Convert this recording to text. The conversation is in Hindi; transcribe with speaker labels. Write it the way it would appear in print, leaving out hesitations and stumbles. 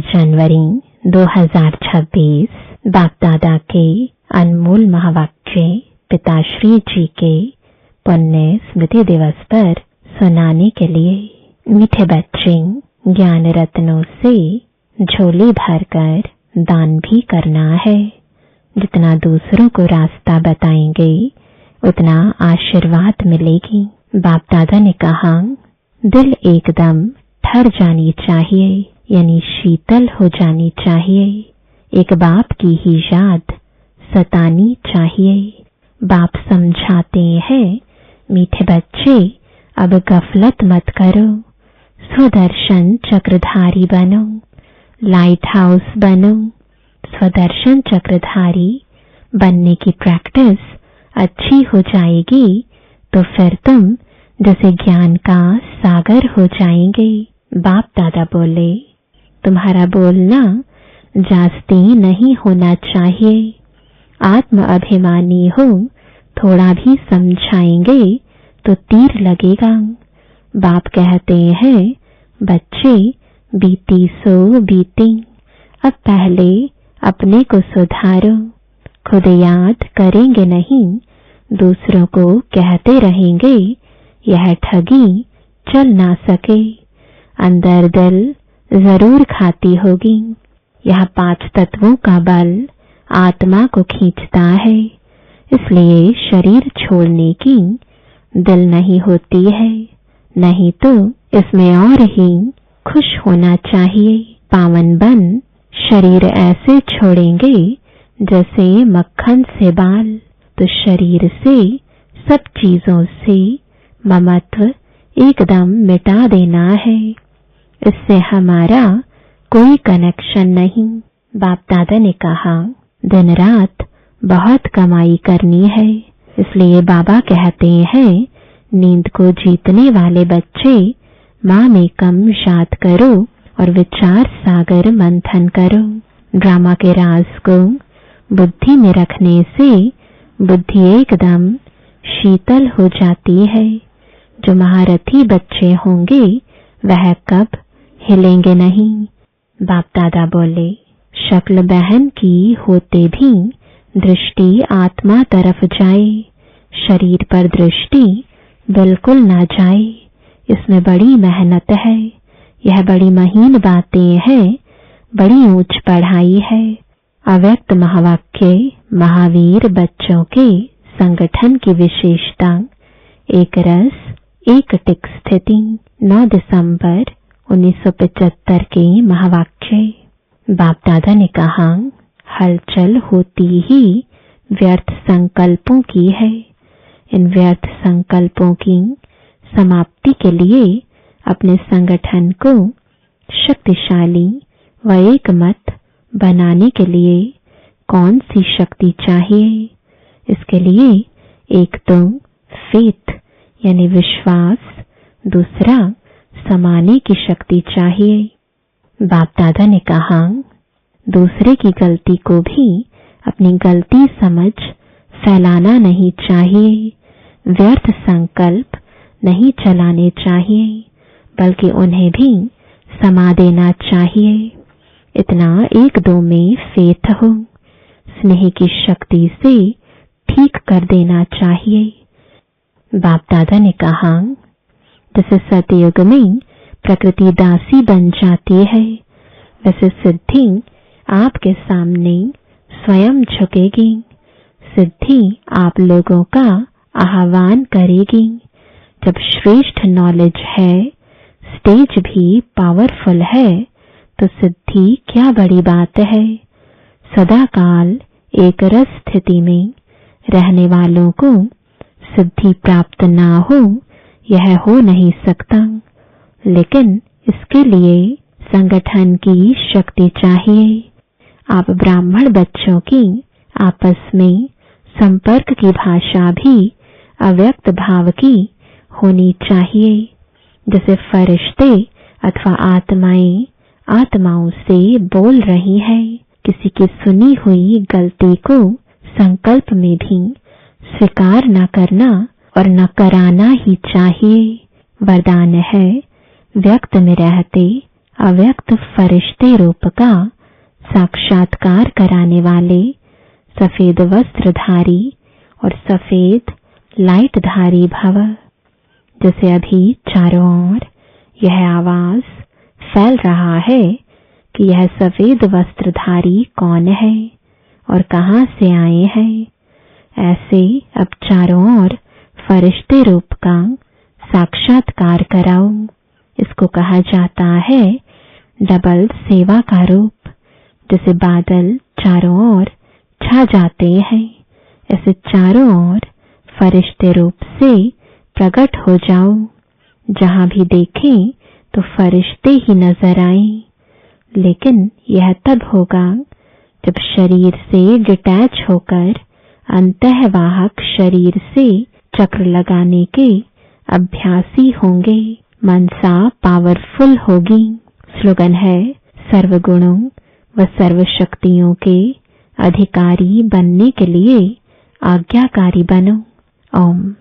Speaker 1: जनवरी 2026 बाप दादा के अनमोल महावाक्य पिताश्री जी के पुण्य स्मृति दिवस पर सुनाने के लिए मीठे बच्चे ज्ञान रत्नों से झोली भरकर दान भी करना है। जितना दूसरों को रास्ता बताएंगे उतना आशीर्वाद मिलेगी। बाप दादा ने कहा, दिल एकदम ठर जानी चाहिए, यानी शीतल हो जानी चाहिए। एक बाप की ही याद सतानी चाहिए। बाप समझाते हैं, मीठे बच्चे अब गफलत मत करो, स्वदर्शन चक्रधारी बनो, लाइट हाउस बनो। स्वदर्शन चक्रधारी बनने की प्रैक्टिस अच्छी हो जाएगी तो फिर तुम जैसे ज्ञान का सागर हो जाएंगे। बाप दादा बोले, तुम्हारा बोलना जास्ती नहीं होना चाहिए। आत्म अभिमानी हो, थोड़ा भी समझाएंगे तो तीर लगेगा। बाप कहते हैं, बच्चे बीती सो बीती, अब पहले अपने को सुधारो। खुद याद करेंगे नहीं, दूसरों को कहते रहेंगे, यह ठगी चल ना सके। अंदर दिल जरूर खाती होगी। यह 5 तत्वों का बल आत्मा को खींचता है, इसलिए शरीर छोड़ने की दिल नहीं होती है। नहीं तो इसमें और ही खुश होना चाहिए। पावन बन शरीर ऐसे छोड़ेंगे जैसे मक्खन से बाल, तो शरीर से सब चीजों से ममत्व एकदम मिटा देना है। इससे हमारा कोई कनेक्शन नहीं। बाप दादा ने कहा, दिन रात बहुत कमाई करनी है, इसलिए बाबा कहते हैं, नींद को जीतने वाले बच्चे माँ में कम याद करो और विचार सागर मंथन करो। ड्रामा के राज को बुद्धि में रखने से बुद्धि एकदम शीतल हो जाती है। जो महारथी बच्चे होंगे वह कब हिलेंगे नहीं। बाप दादा बोले, शक्ल बहन की होते भी दृष्टि आत्मा तरफ जाए, शरीर पर दृष्टि बिल्कुल ना जाए। इसमें बड़ी मेहनत है। यह बड़ी महीन बातें हैं, बड़ी ऊंच पढ़ाई है। अव्यक्त महावाक्य महावीर बच्चों के संगठन की विशेषता। एक रस एक टिक स्थिति। 9 दिसंबर 1975 के महावाक्य। बाप दादा ने कहा, हलचल होती ही व्यर्थ संकल्पों की है। इन व्यर्थ संकल्पों की समाप्ति के लिए अपने संगठन को शक्तिशाली व एकमत बनाने के लिए कौन सी शक्ति चाहिए? इसके लिए एक तो फेथ यानी विश्वास, दूसरा समाने की शक्ति चाहिए। बाप दादा ने कहा, दूसरे की गलती को भी अपनी गलती समझ फैलाना नहीं चाहिए। व्यर्थ संकल्प नहीं चलाने चाहिए, बल्कि उन्हें भी समा देना चाहिए। इतना एक दो में फेथ हो, स्नेह की शक्ति से ठीक कर देना चाहिए। बाप दादा ने कहा, जैसे सतयुग में प्रकृति दासी बन जाती है, वैसे सिद्धि आपके सामने स्वयं झुकेगी। सिद्धि आप लोगों का आह्वान करेगी। जब श्रेष्ठ नॉलेज है, स्टेज भी पावरफुल है, तो सिद्धि क्या बड़ी बात है। सदा काल एक रस स्थिति में रहने वालों को सिद्धि प्राप्त ना हो, यह हो नहीं सकता। लेकिन इसके लिए संगठन की शक्ति चाहिए। आप ब्राह्मण बच्चों की आपस में संपर्क की भाषा भी अव्यक्त भाव की होनी चाहिए। जैसे फरिश्ते अथवा आत्माएं आत्माओं से बोल रही हैं, किसी की सुनी हुई गलती को संकल्प में भी स्वीकार न करना और न कराना ही चाहिए। वरदान है, व्यक्त में रहते अव्यक्त फरिश्ते रूप का साक्षात्कार कराने वाले सफेद वस्त्रधारी और सफेद लाइटधारी भव। जैसे अभी चारों ओर यह आवाज फैल रहा है कि यह सफेद वस्त्रधारी कौन है और कहां से आए हैं, ऐसे अब चारों ओर फरिश्ते रूप का साक्षात्कार कराओ। इसको कहा जाता है डबल सेवा का रूप। जैसे बादल चारों ओर छा जाते हैं, ऐसे चारों ओर फरिश्ते रूप से प्रकट हो जाओ। जहां भी देखें तो फरिश्ते ही नजर आए। लेकिन यह तब होगा जब शरीर से डिटैच होकर अंतःवाहक शरीर से चक्र लगाने के अभ्यासी होंगे। मनसा पावरफुल होगी। स्लोगन है, सर्वगुणों व सर्व शक्तियों के अधिकारी बनने के लिए आज्ञाकारी बनो। ओम।